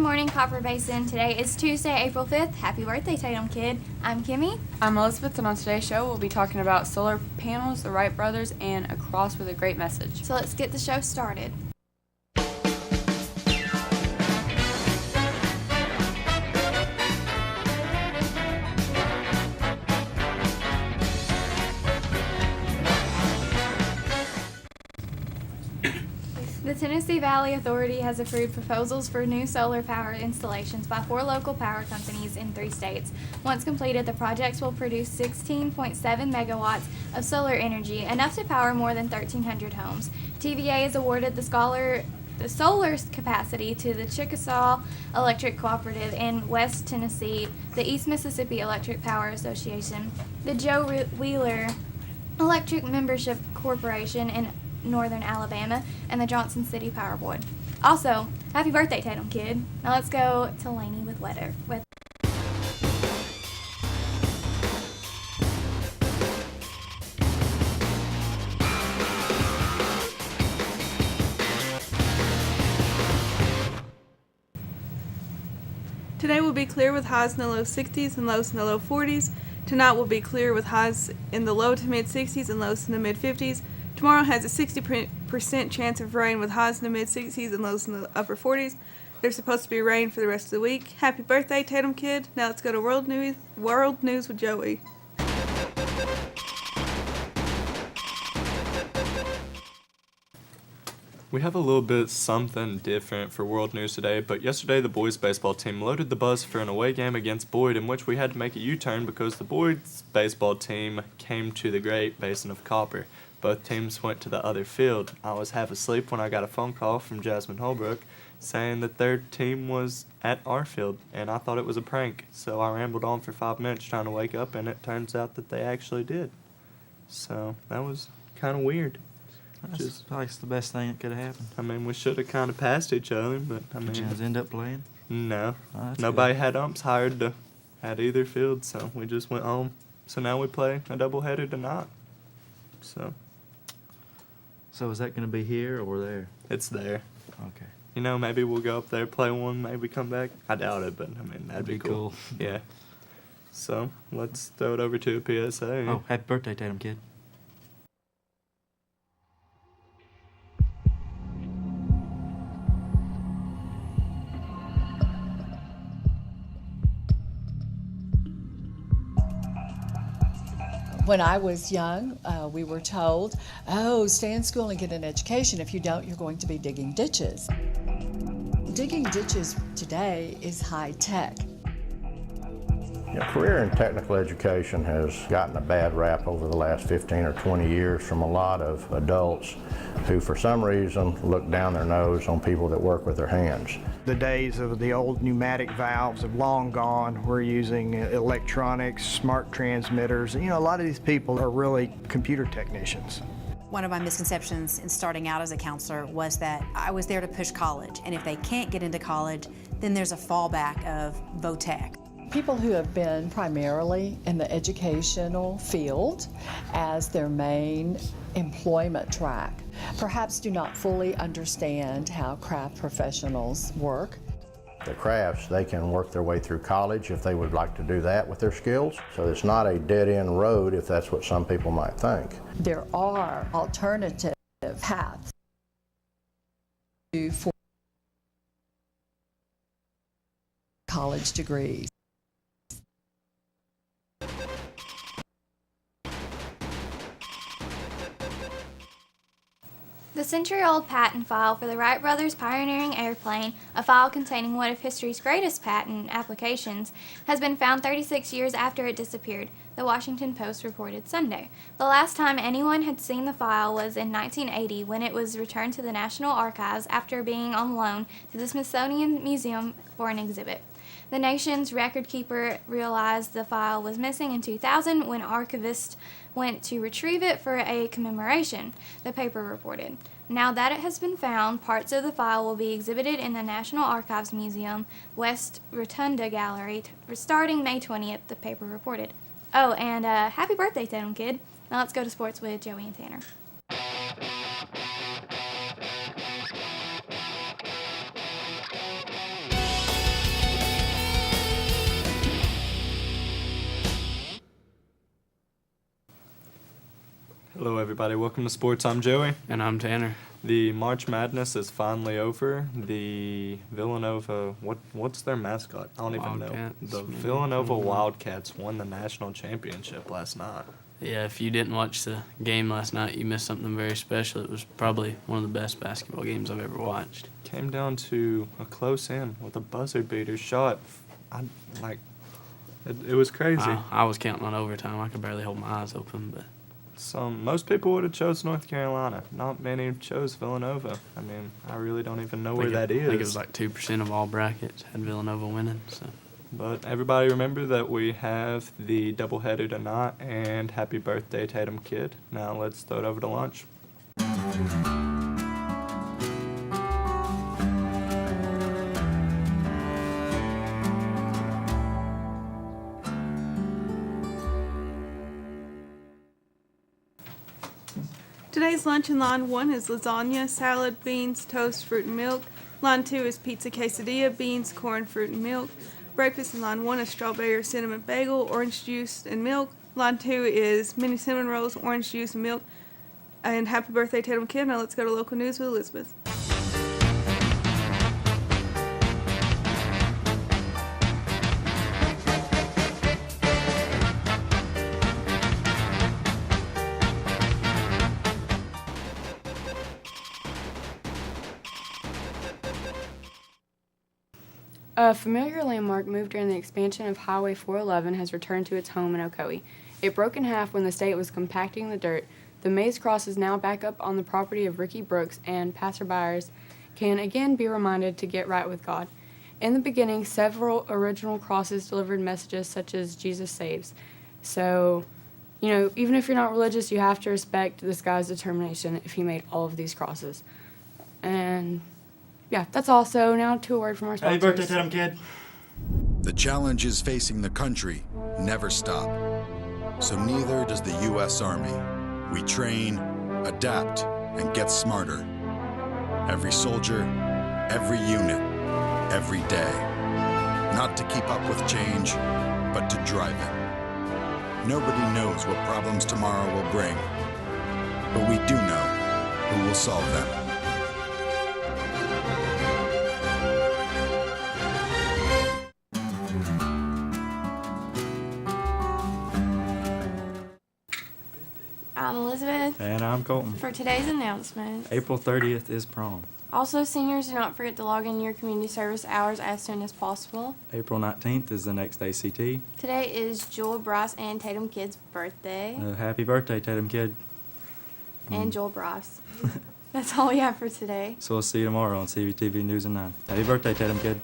morning, Copper Basin. Today is Tuesday, April 5th. Happy birthday, Tatum Kid. I'm Kimmy. I'm Elizabeth, and on today's show, we'll be talking about solar panels, the Wright brothers, and a cross with a great message. So let's get the show started. The Tennessee Valley Authority has approved proposals for new solar power installations by 4 local power companies in 3 states. Once completed, the projects will produce 16.7 megawatts of solar energy, enough to power more than 1,300 homes. TVA has awarded the solar capacity to the Chickasaw Electric Cooperative in West Tennessee, the East Mississippi Electric Power Association, the Joe Wheeler Electric Membership Corporation in Northern Alabama, and the Johnson City Power Board. Also, happy birthday, Tatum Kid. Now let's go to Laney with weather. Today will be clear with highs in the low 60s and lows in the low 40s. Tonight will be clear with highs in the low to mid 60s and lows in the mid 50s. Tomorrow has a 60% chance of rain with highs in the mid 60s and lows in the upper 40s. There's supposed to be rain for the rest of the week. Happy birthday, Tatum Kid. Now let's go to World News with Joey. We have a little bit something different for World News today, but yesterday the boys baseball team loaded the bus for an away game against Boyd, in which we had to make a U-turn because the boys baseball team came to the Great Basin of Copper. Both teams went to the other field. I was half asleep when I got a phone call from Jasmine Holbrook saying that their team was at our field, and I thought it was a prank. So I rambled on for 5 minutes trying to wake up, and it turns out that they actually did. So that was kind of weird. That's probably the best thing that could have happened. I mean, we should have kind of passed each other, but I Did you mean, guys end up playing? no. Oh, Nobody good. had umps hired at either field, so we just went home. So now we play a doubleheader tonight. So is that going to be here or there? it's there. Okay. You know, maybe we'll go up there, play one, maybe come back. I doubt it, but I mean, that'd be cool. Yeah. So let's throw it over to a PSA. Oh, happy birthday, Tatum Kid. When I was young, we were told, oh, stay in school and get an education. If you don't, you're going to be digging ditches. Digging ditches today is high tech. Career in technical education has gotten a bad rap over the last 15 or 20 years from a lot of adults who, for some reason, look down their nose on people that work with their hands. The days of the old pneumatic valves have long gone. We're using electronics, smart transmitters. You know, a lot of these people are really computer technicians. One of my misconceptions in starting out as a counselor was that I was there to push college, and if they can't get into college, then there's a fallback of VOTEC. People who have been primarily in the educational field as their main employment track perhaps do not fully understand how craft professionals work. The crafts, they can work their way through college if they would like to do that with their skills. So it's not a dead-end road if that's what some people might think. There are alternative paths for college degrees. The century-old patent file for the Wright brothers' pioneering airplane, a file containing one of history's greatest patent applications, has been found 36 years after it disappeared, the Washington Post reported Sunday. The last time anyone had seen the file was in 1980, when it was returned to the National Archives after being on loan to the Smithsonian Museum for an exhibit. The nation's record keeper realized the file was missing in 2000 when archivists went to retrieve it for a commemoration, the paper reported. Now that it has been found, parts of the file will be exhibited in the National Archives Museum West Rotunda Gallery starting May 20th, the paper reported. Oh, and happy birthday, Tatum Kid. Now let's go to sports with Joey and Tanner. Hello, everybody. Welcome to Sports. I'm Joey. And I'm Tanner. The March Madness is finally over. The Villanova, what's their mascot? I don't even know. Wildcats. The Villanova Wildcats won the national championship last night. Yeah, if you didn't watch the game last night, you missed something very special. It was probably one of the best basketball games I've ever watched. Came down to a close end with a buzzer beater shot. It was crazy. I was counting on overtime. I could barely hold my eyes open, but Most people would have chose North Carolina. Not many chose Villanova. I mean, I really don't even know where that is. I think it was like 2% of all brackets had Villanova winning. So. But everybody remember that we have the doubleheader tonight, and happy birthday, Tatum Kid. Now let's throw it over to lunch. Today's lunch in line 1 is lasagna, salad, beans, toast, fruit, and milk. Line 2 is pizza quesadilla, beans, corn, fruit, and milk. Breakfast in line 1 is strawberry or cinnamon bagel, orange juice, and milk. Line 2 is mini cinnamon rolls, orange juice, and milk. And happy birthday, Tatum Kid. Now let's go to local news with Elizabeth. A familiar landmark moved during the expansion of Highway 411 has returned to its home in Ocoee. It broke in half when the state was compacting the dirt. The maze cross is now back up on the property of Ricky Brooks, and passerbyers can again be reminded to get right with God. In the beginning, several original crosses delivered messages such as Jesus saves. So, even if you're not religious, you have to respect this guy's determination if he made all of these crosses. And yeah, that's all. So now to a word from our sponsors. Happy birthday, Tatum Kid. The challenges facing the country never stop. So neither does the U.S. Army. We train, adapt, and get smarter. Every soldier, every unit, every day. Not to keep up with change, but to drive it. Nobody knows what problems tomorrow will bring, but we do know who will solve them. I'm Elizabeth. And I'm Colton. For today's announcement, April 30th is prom. also seniors, do not forget to log in your community service hours as soon as possible. April 19th is the next ACT. Today is Joel, Bryce, and Tatum Kid's birthday. Happy birthday, Tatum Kid. And Joel Bryce. That's all we have for today. So we'll see you tomorrow on CBTV News at 9. Happy birthday, Tatum Kid.